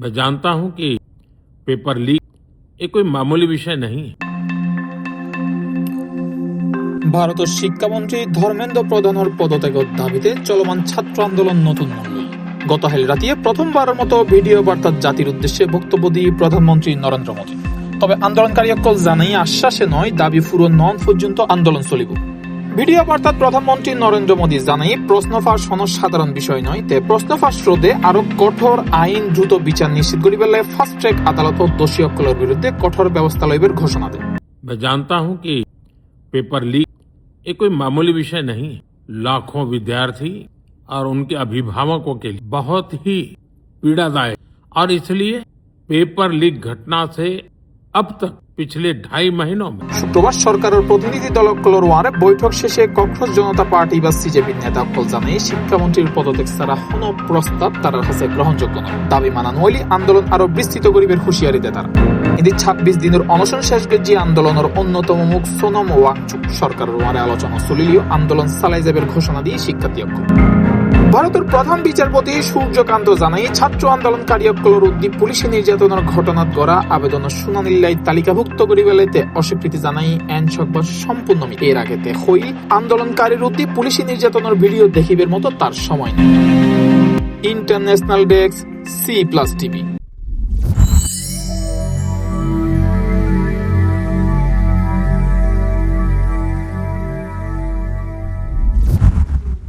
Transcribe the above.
मैं जानता हूं कि पेपर लीक ये कोई मामूली विषय नहीं है। ভারতের শিক্ষামন্ত্রী ধর্মেন্দ্র প্রধানের পদত্যাগের দাবিতে চলমান ছাত্র আন্দোলন নতুন মূল্য। গতকাল রাতে প্রথমবারের মতো ভিডিও বার্তার জাতির উদ্দেশ্যে বক্তব্য দিয়ে প্রধানমন্ত্রী নরেন্দ্র মোদী। তবে আন্দোলনকারীসকল জানাই আশ্বাসে নয় দাবি পূরণ নন পর্যন্ত আন্দোলন চলিব। ভিডিও বার্তাত প্রধানমন্ত্রী নরেন্দ্র মোদী জানাই প্রশ্ন ফাঁস কোনো সাধারণ বিষয় নয়, তে প্রশ্ন ফাঁস রোধে আরো কঠোর আইন দ্রুত বিচার নিশ্চিত করিবেলে ফাস্ট ট্র্যাক আদালত দোষীসকলের বিরুদ্ধে কঠোর ব্যবস্থা লইবের ঘোষণা দেয়। मैं जानता हूं कि पेपर लीक ये कोई मामूली विषय नहीं है। लाखों विद्यार्थी और उनके अभिभावकों के लिए बहुत ही पीड़ादायक, और इसलिए पेपर लीक घटना से अब तक पिछले 2.5 महीनों में শুক্রবার সরকারের প্রতিনিধি দলগুলোর বৈঠক শেষে কংগ্রেস জনতা পার্টি বা সিজেপির নেতাসকল জানাই শিক্ষামন্ত্রীর পদত্যাগ ছাড়া কোনো প্রস্তাব তার কাছে গ্রহণযোগ্য নয়। দাবি মানানো হইলে আন্দোলন আরো বিস্তৃত করিবের হুঁশিয়ারি দেয় তারা। এদিকে 26 দিনের অনশন শেষ গেছে আন্দোলনের অন্যতম মুখ সোনম ওয়াংচুক সরকারের আলোচনা চলিলেও আন্দোলন চালাই যাবের ঘোষণা দিয়ে শিক্ষার্থীসকল। ভারতের প্রধান বিচারপতি সূর্যকান্ত জানাই ছাত্র আন্দোলনকারীসকলের উদ্দীপ পুলিশি নির্যাতনের ঘটনাত গড়া আবেদনের শুনানির লাই তালিকাভুক্ত করিবেলাইতে অস্বীকৃতি জানাই আইন সংবাদ সম্পূর্ণ এর আগেতে হই আন্দোলনকারীর উদ্দীপ পুলিশি নির্যাতনের ভিডিও দেখিবের মতো তার সময় নেই। International desk C+ TV।